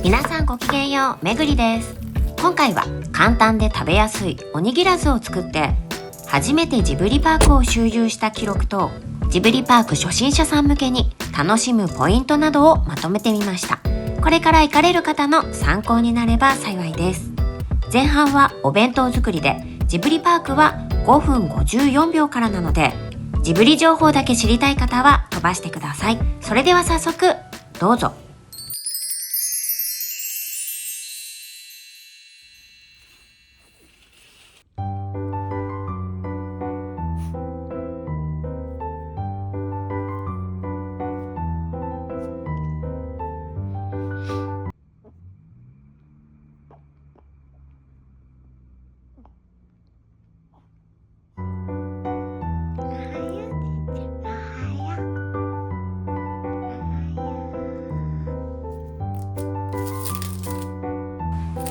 皆さんごきげんよう、めぐりです。今回は簡単で食べやすいおにぎらずを作って、初めてジブリパークを周遊した記録とジブリパーク初心者さん向けに楽しむポイントなどをまとめてみました。これから行かれる方の参考になれば幸いです。前半はお弁当作りで、ジブリパークは5分54秒からなので、ジブリ情報だけ知りたい方は飛ばしてください。それでは早速どうぞ。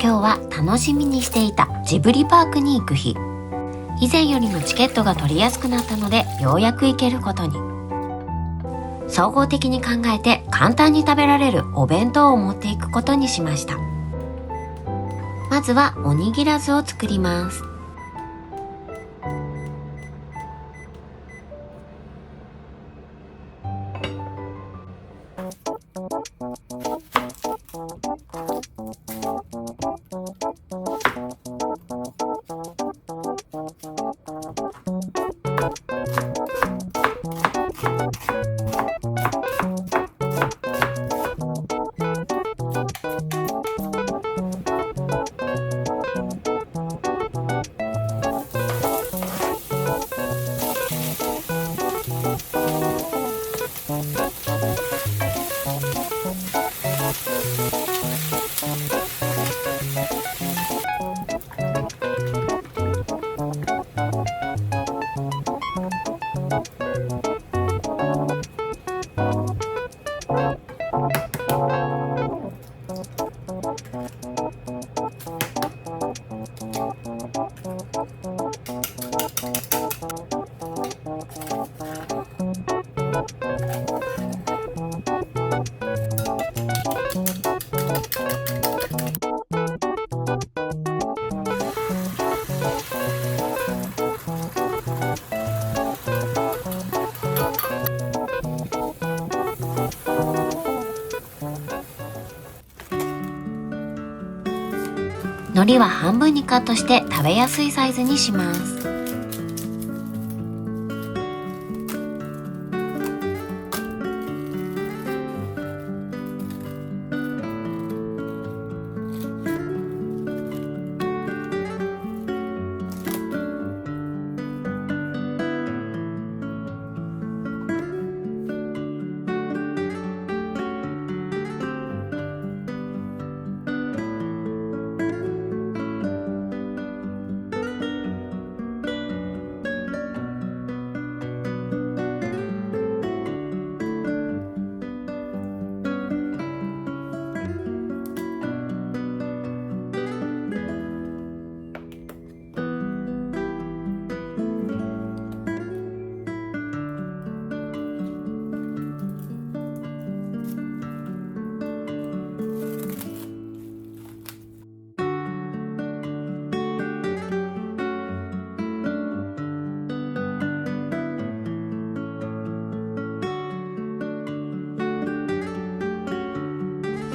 今日は楽しみにしていたジブリパークに行く日。以前よりもチケットが取りやすくなったので、ようやく行けることに。総合的に考えて簡単に食べられるお弁当を持っていくことにしました。まずはおにぎらずを作ります。海苔は半分にカットして食べやすいサイズにします。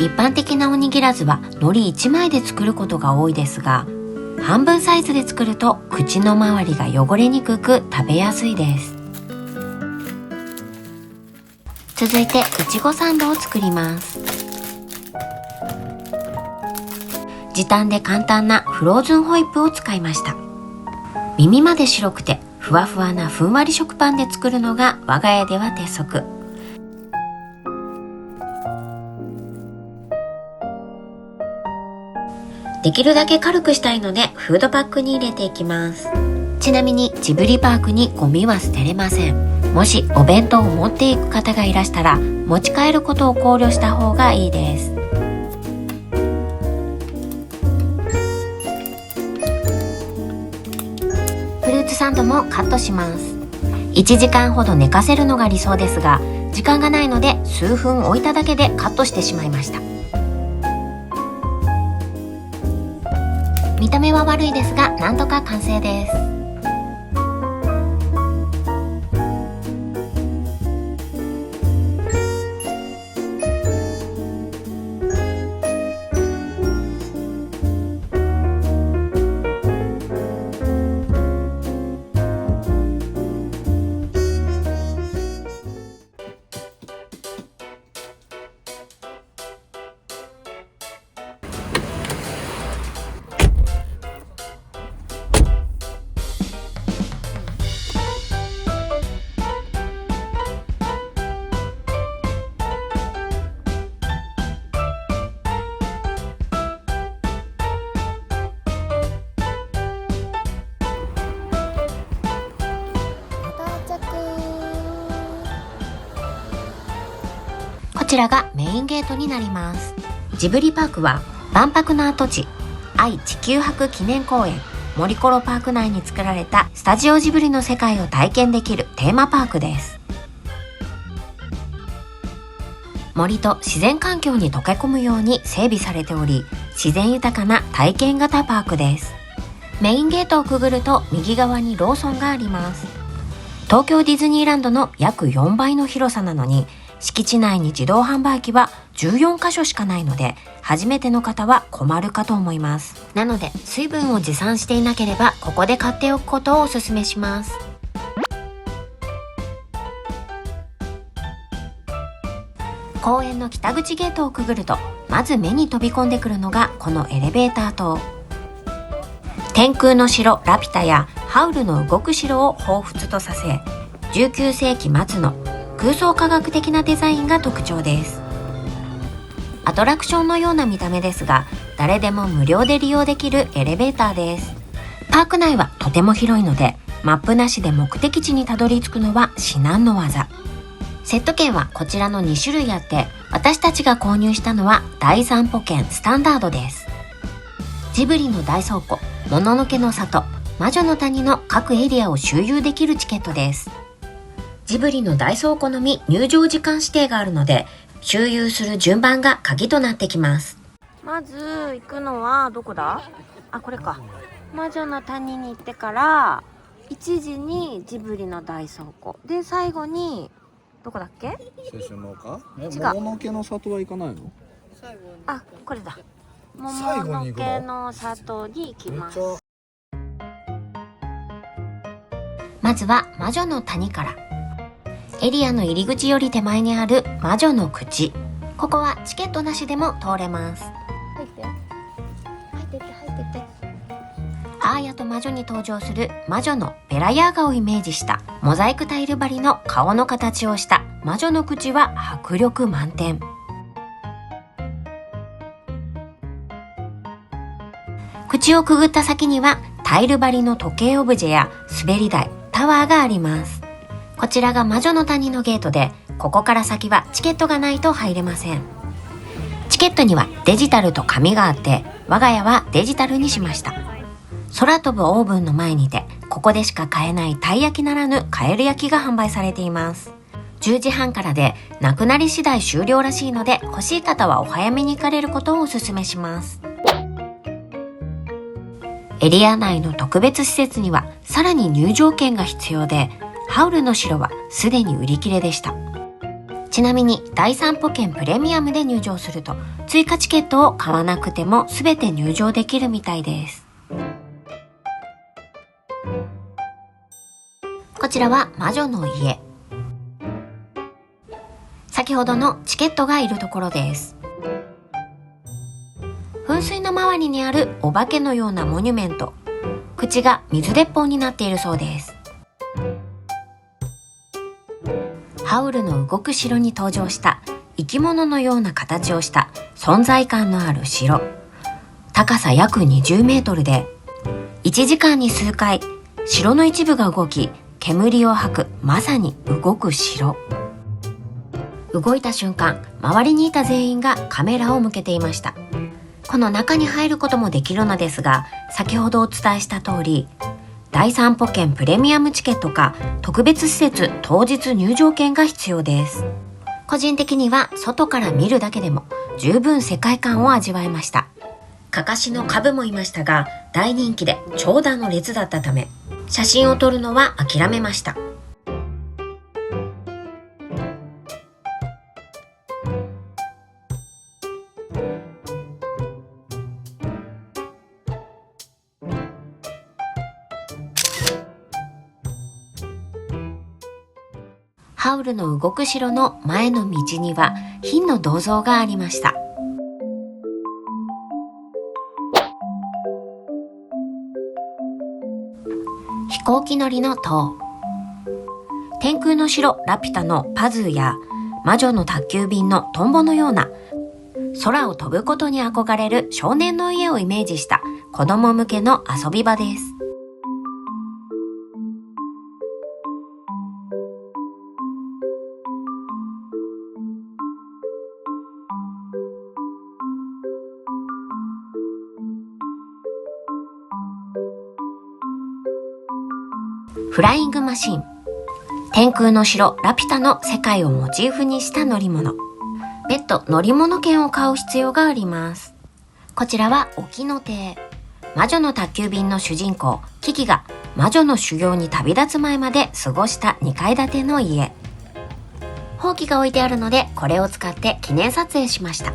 一般的なおにぎらずは海苔1枚で作ることが多いですが、半分サイズで作ると口の周りが汚れにくく食べやすいです。続いていちごサンドを作ります。時短で簡単なフローズンホイップを使いました。耳まで白くてふわふわなふんわり食パンで作るのが我が家では鉄則。できるだけ軽くしたいのでフードパックに入れていきます。ちなみにジブリパークにゴミは捨てれません。もしお弁当を持っていく方がいらしたら、持ち帰ることを考慮した方がいいです。フルーツサンドもカットします。1時間ほど寝かせるのが理想ですが、時間がないので数分置いただけでカットしてしまいました。見た目は悪いですが、なんとか完成です。こちらがメインゲートになります。ジブリパークは万博の跡地、愛・地球博記念公園森コロパーク内に作られたスタジオジブリの世界を体験できるテーマパークです。森と自然環境に溶け込むように整備されており、自然豊かな体験型パークです。メインゲートをくぐると右側にローソンがあります。東京ディズニーランドの約4倍の広さなのに、敷地内に自動販売機は14カ所しかないので、初めての方は困るかと思います。なので水分を持参していなければここで買っておくことをお勧めします。公園の北口ゲートをくぐると、まず目に飛び込んでくるのがこのエレベーター塔。天空の城ラピュタやハウルの動く城を彷彿とさせ、19世紀末の空想科学的なデザインが特徴です。アトラクションのような見た目ですが、誰でも無料で利用できるエレベーターです。パーク内はとても広いので、マップなしで目的地にたどり着くのは至難の業。セット券はこちらの2種類あって、私たちが購入したのは大散歩券スタンダードです。ジブリの大倉庫、もののけの里、魔女の谷の各エリアを周遊できるチケットです。ジブリの大倉庫のみ入場時間指定があるので、周遊する順番が鍵となってきます。まず行くのはどこだ？あ、これか。魔女の谷に行ってから1時にジブリの大倉庫で、最後にどこだっけ？青春の丘？違う。もののけの里は行かないの？あ、これだ。もののけの里に行きます。まずは魔女の谷から。エリアの入り口より手前にある魔女の口。ここはチケットなしでも通れます。入ってって。アーヤと魔女に登場する魔女のベラヤーガをイメージしたモザイクタイル張りの顔の形をした魔女の口は迫力満点。口をくぐった先にはタイル張りの時計オブジェや滑り台、タワーがあります。こちらが魔女の谷のゲートで、ここから先はチケットがないと入れません。チケットにはデジタルと紙があって、我が家はデジタルにしました。空飛ぶオーブンの前にて、ここでしか買えないたい焼きならぬカエル焼きが販売されています。10時半からで、なくなり次第終了らしいので、欲しい方はお早めに行かれることをお勧めします。エリア内の特別施設にはさらに入場券が必要で、ハウルの城はすでに売り切れでした。ちなみに大散歩券プレミアムで入場すると、追加チケットを買わなくても全て入場できるみたいです。こちらは魔女の家。先ほどのチケットがいるところです。噴水の周りにあるお化けのようなモニュメント。口が水鉄砲になっているそうです。ハウルの動く城に登場した生き物のような形をした存在感のある城。高さ約20メートルで、1時間に数回城の一部が動き、煙を吐くまさに動く城。動いた瞬間、周りにいた全員がカメラを向けていました。この中に入ることもできるのですが、先ほどお伝えした通り、大散歩券プレミアムチケットか特別施設当日入場券が必要です。個人的には外から見るだけでも十分世界観を味わえました。かかしのカブもいましたが、大人気で長蛇の列だったため、写真を撮るのは諦めました。ハウルの動く城の前の道には金の銅像がありました。飛行機乗りの塔。天空の城ラピュタのパズーや魔女の宅急便のトンボのような空を飛ぶことに憧れる少年の家をイメージした子供向けの遊び場です。フライングマシン。天空の城ラピュタの世界をモチーフにした乗り物。別途乗り物券を買う必要があります。こちらは沖の亭。魔女の宅急便の主人公キキが魔女の修行に旅立つ前まで過ごした2階建ての家。ほうきが置いてあるのでこれを使って記念撮影しました。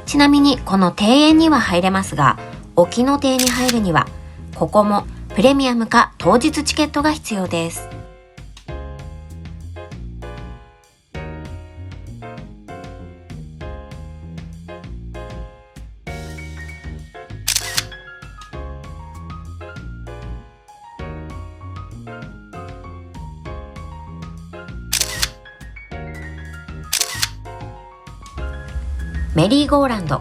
ちなみにこの庭園には入れますが、沖の亭に入るにはここもプレミアムか当日チケットが必要です。メリーゴーランド。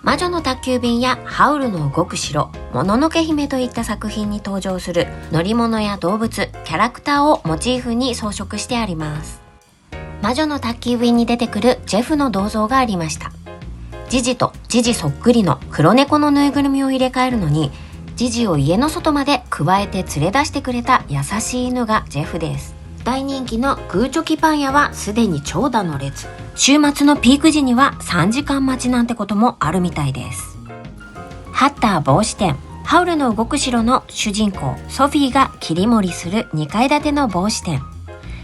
魔女の宅急便やハウルの動く城、もののけ姫といった作品に登場する乗り物や動物、キャラクターをモチーフに装飾してあります。魔女の宅急便に出てくるジェフの銅像がありました。ジジとジジそっくりの黒猫のぬいぐるみを入れ替えるのに、ジジを家の外までくわえて連れ出してくれた優しい犬がジェフです。大人気のグーチョキパン屋はすでに長蛇の列。週末のピーク時には3時間待ちなんてこともあるみたいです。ハッター帽子店。ハウルの動く城の主人公ソフィーが切り盛りする2階建ての帽子店。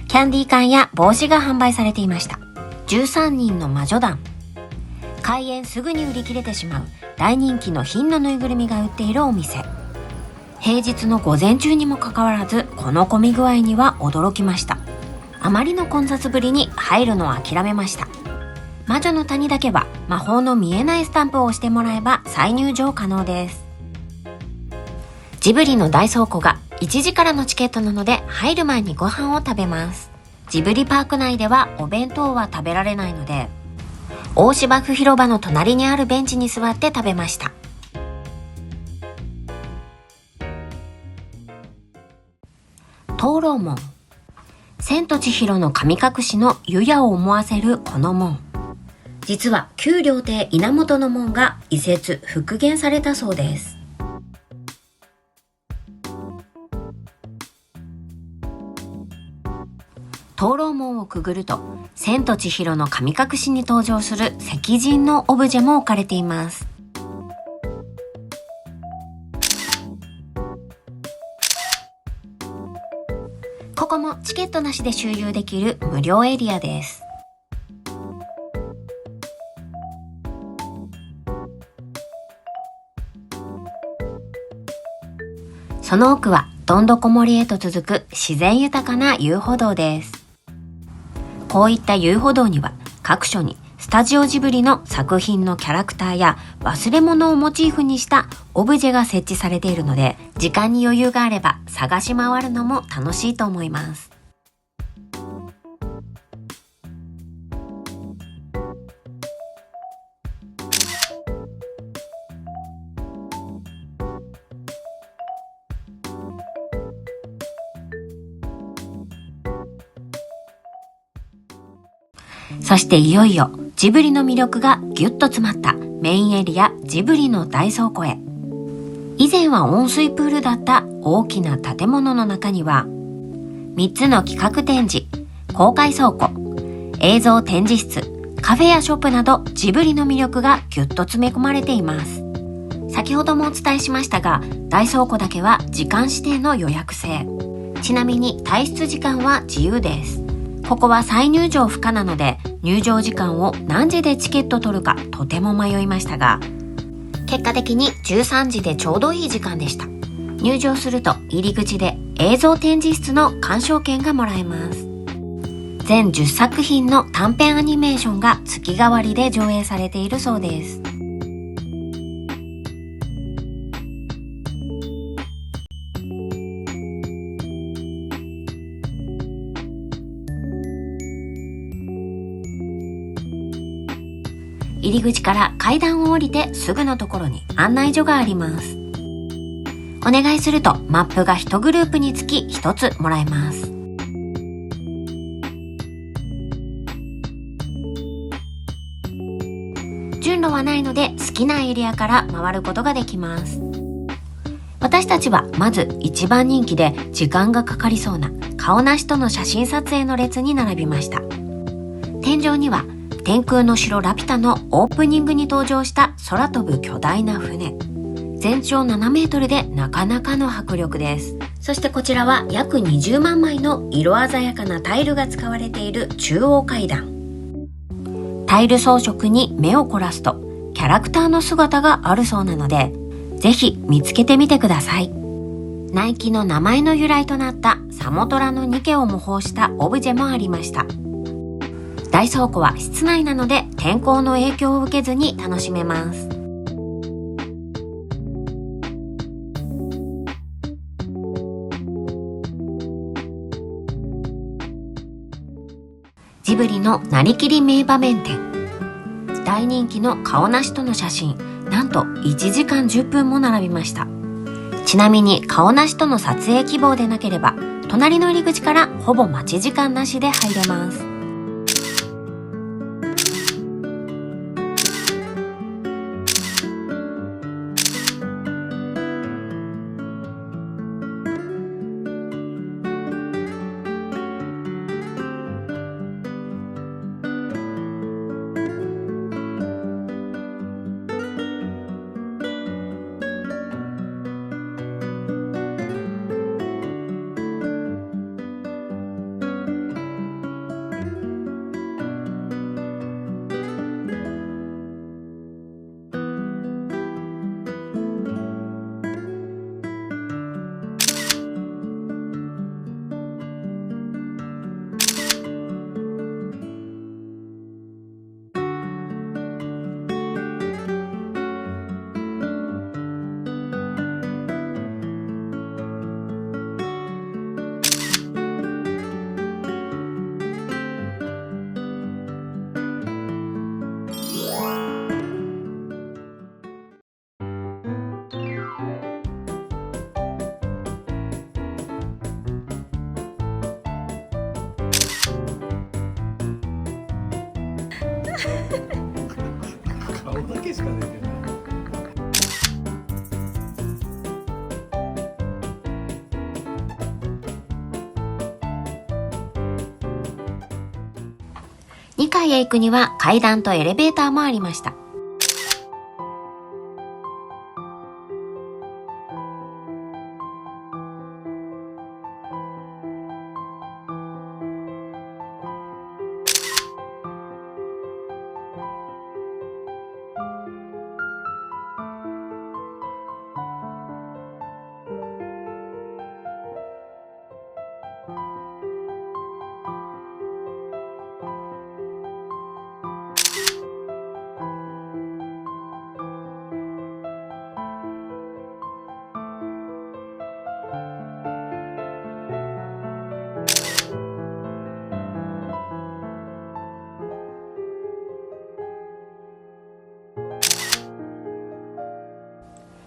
キャンディー缶や帽子が販売されていました。13人の魔女団。開園すぐに売り切れてしまう大人気の金のぬいぐるみが売っているお店。平日の午前中にもかかわらずこの混み具合には驚きました。あまりの混雑ぶりに入るのを諦めました。魔女の谷だけは魔法の見えないスタンプを押してもらえば再入場可能です。ジブリの大倉庫が1時からのチケットなので入る前にご飯を食べます。ジブリパーク内ではお弁当は食べられないので、大芝生広場の隣にあるベンチに座って食べました。灯籠門。千と千尋の神隠しの湯屋を思わせるこの門。実は旧料亭稲本の門が移設復元されたそうです。灯籠門をくぐると千と千尋の神隠しに登場する石人のオブジェも置かれています。ここもチケットなしで周遊できる無料エリアです。その奥はどんどこ森へと続く自然豊かな遊歩道です。こういった遊歩道には各所にスタジオジブリの作品のキャラクターや忘れ物をモチーフにしたオブジェが設置されているので、時間に余裕があれば探し回るのも楽しいと思います。そしていよいよジブリの魅力がギュッと詰まったメインエリアジブリの大倉庫へ。以前は温水プールだった大きな建物の中には3つの企画展示、公開倉庫、映像展示室、カフェやショップなどジブリの魅力がギュッと詰め込まれています。先ほどもお伝えしましたが、大倉庫だけは時間指定の予約制。ちなみに退出時間は自由です。ここは再入場不可なので、入場時間を何時でチケット取るかとても迷いましたが、結果的に13時でちょうどいい時間でした。入場すると入り口で映像展示室の鑑賞券がもらえます。全10作品の短編アニメーションが月替わりで上映されているそうです。入り口から階段を降りてすぐのところに案内所があります。お願いするとマップが1グループにつき1つもらえます。順路はないので好きなエリアから回ることができます。私たちはまず一番人気で時間がかかりそうな顔なしとの写真撮影の列に並びました。天井には天空の城ラピュタのオープニングに登場した空飛ぶ巨大な船。全長7メートルでなかなかの迫力です。そしてこちらは約20万枚の色鮮やかなタイルが使われている中央階段。タイル装飾に目を凝らすとキャラクターの姿があるそうなので、ぜひ見つけてみてください。ナイキの名前の由来となったサモトラのニケを模倣したオブジェもありました。大倉庫は室内なので天候の影響を受けずに楽しめます。ジブリのなりきり名場面展。大人気の顔なしとの写真、なんと1時間10分も並びました。ちなみに顔なしとの撮影希望でなければ、隣の入り口からほぼ待ち時間なしで入れます。顔だけしか出てない。2階へ行くには階段とエレベーターもありました。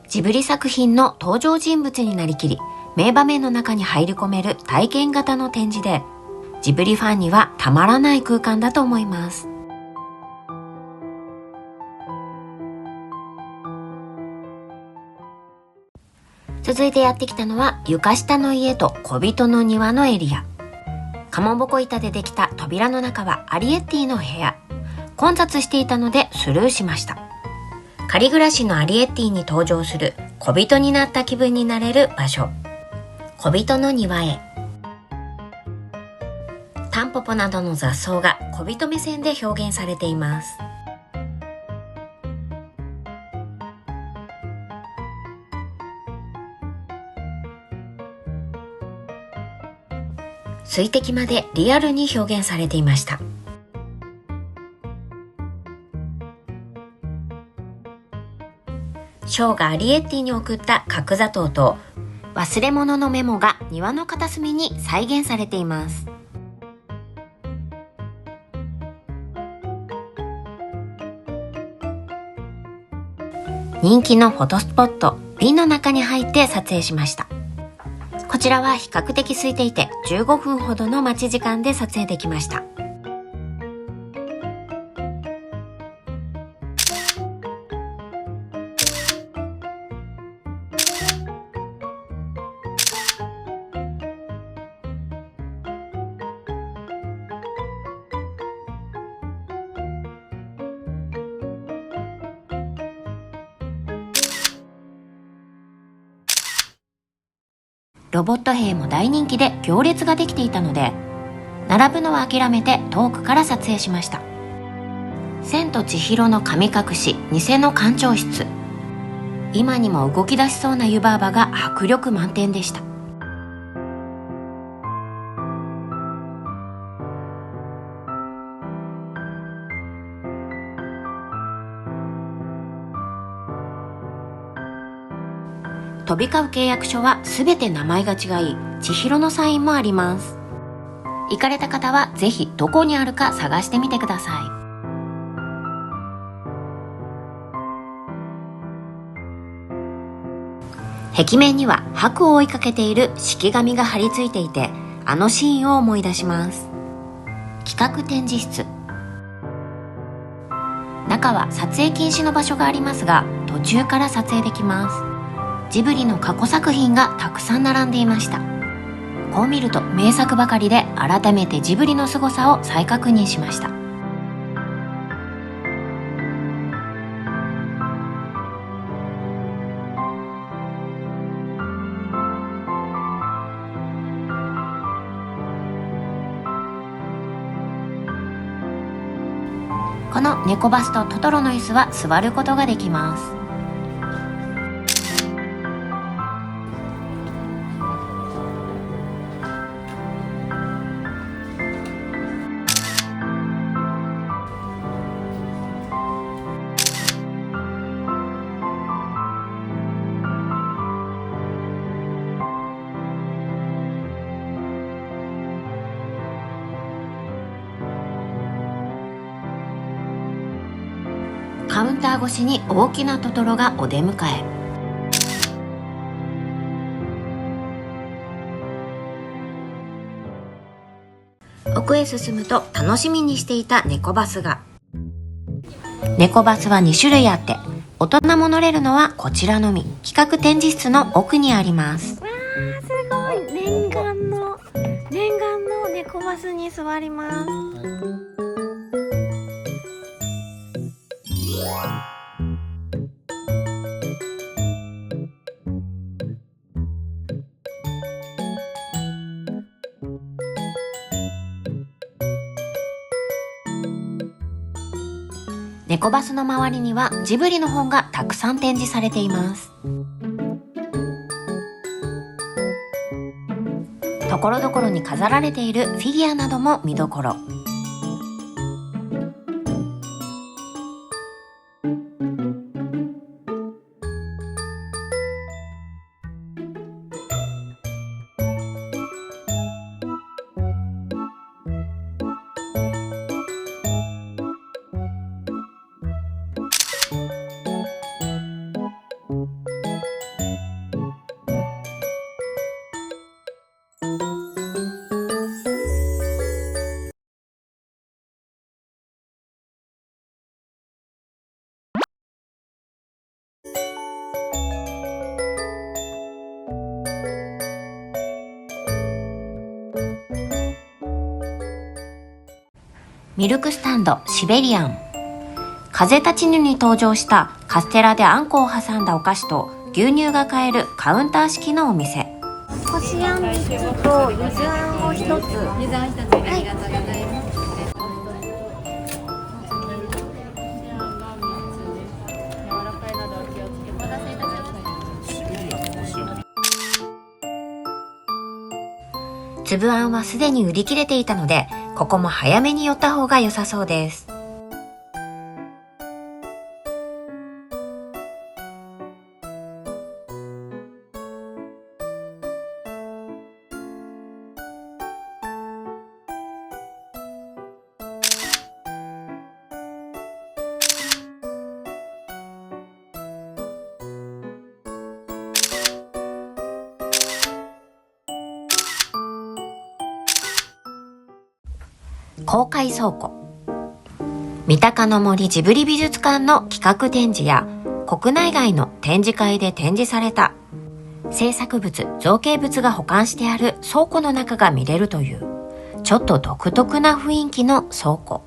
ジブリ作品の登場人物になりきり、名場面の中に入り込める体験型の展示で、ジブリファンにはたまらない空間だと思います。続いてやってきたのは床下の家と小人の庭のエリア。かまぼこ板でできた扉の中はアリエッティの部屋。混雑していたのでスルーしました。仮暮らしのアリエッティに登場する小人になった気分になれる場所、小人の庭へ。タンポポなどの雑草が小人目線で表現されています。水滴までリアルに表現されていました。ショーがアリエッティに送った角砂糖と忘れ物のメモが庭の片隅に再現されています。人気のフォトスポット、瓶の中に入って撮影しました。こちらは比較的空いていて15分ほどの待ち時間で撮影できました。ロボット兵も大人気で行列ができていたので、並ぶのは諦めて遠くから撮影しました。千と千尋の神隠し、偽の館長室。今にも動き出しそうな湯婆婆が迫力満点でした。飛び交う契約書はすべて名前が違い、千尋のサインもあります。行かれた方はぜひどこにあるか探してみてください。壁面には白を追いかけている式紙が貼り付いていて、あのシーンを思い出します。企画展示室。中は撮影禁止の場所がありますが、途中から撮影できます。ジブリの過去作品がたくさん並んでいました。こう見ると名作ばかりで、改めてジブリの凄さを再確認しました。この猫バスとトトロの椅子は座ることができます。カウンター越しに大きなトトロがお出迎え。奥へ進むと楽しみにしていた猫バスが。猫バスは2種類あって、大人も乗れるのはこちらのみ。企画展示室の奥にあります。わー、すごい。念願の猫バスに座ります。猫バスの周りにはジブリの本がたくさん展示されています。ところどころに飾られているフィギュアなども見どころ。ミルクスタンドシベリアン。風立ちぬに登場したカステラであんこを挟んだお菓子と牛乳が買えるカウンター式のお店。こしあん3つとゆずあんを1つ。ゆずあん1つありがとうございます。粒あんはすでに売り切れていたので、ここも早めに寄った方が良さそうです。公開倉庫。三鷹の森ジブリ美術館の企画展示や国内外の展示会で展示された制作物、造形物が保管してある倉庫の中が見れるというちょっと独特な雰囲気の倉庫。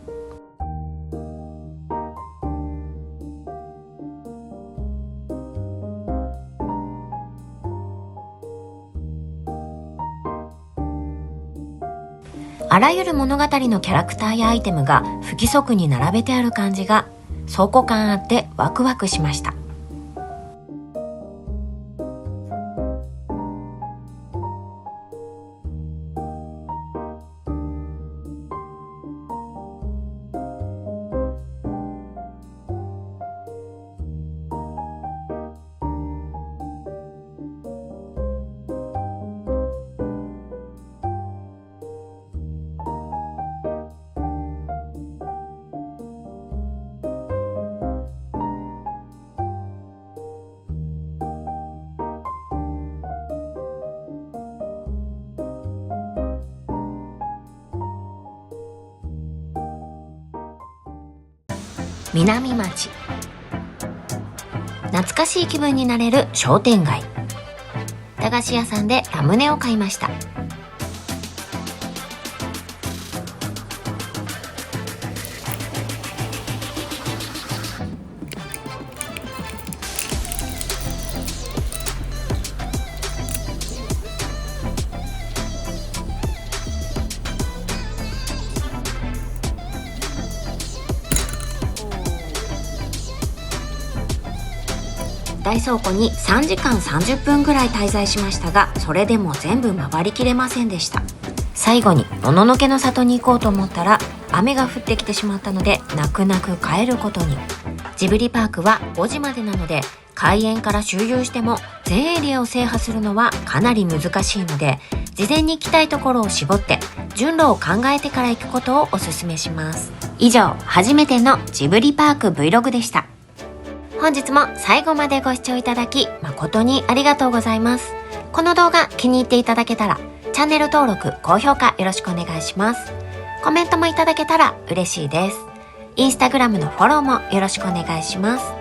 あらゆる物語のキャラクターやアイテムが不規則に並べてある感じが倉庫感あってワクワクしました。南町。懐かしい気分になれる商店街。駄菓子屋さんでラムネを買いました。大倉庫に3時間30分ぐらい滞在しましたが、それでも全部回りきれませんでした。最後にもののけの里に行こうと思ったら雨が降ってきてしまったので泣く泣く帰ることに。ジブリパークは5時までなので、開園から周遊しても全エリアを制覇するのはかなり難しいので、事前に行きたいところを絞って順路を考えてから行くことをおすすめします。以上、初めてのジブリパーク Vlog でした。本日も最後までご視聴いただき誠にありがとうございます。この動画気に入っていただけたらチャンネル登録、高評価よろしくお願いします。コメントもいただけたら嬉しいです。インスタグラムのフォローもよろしくお願いします。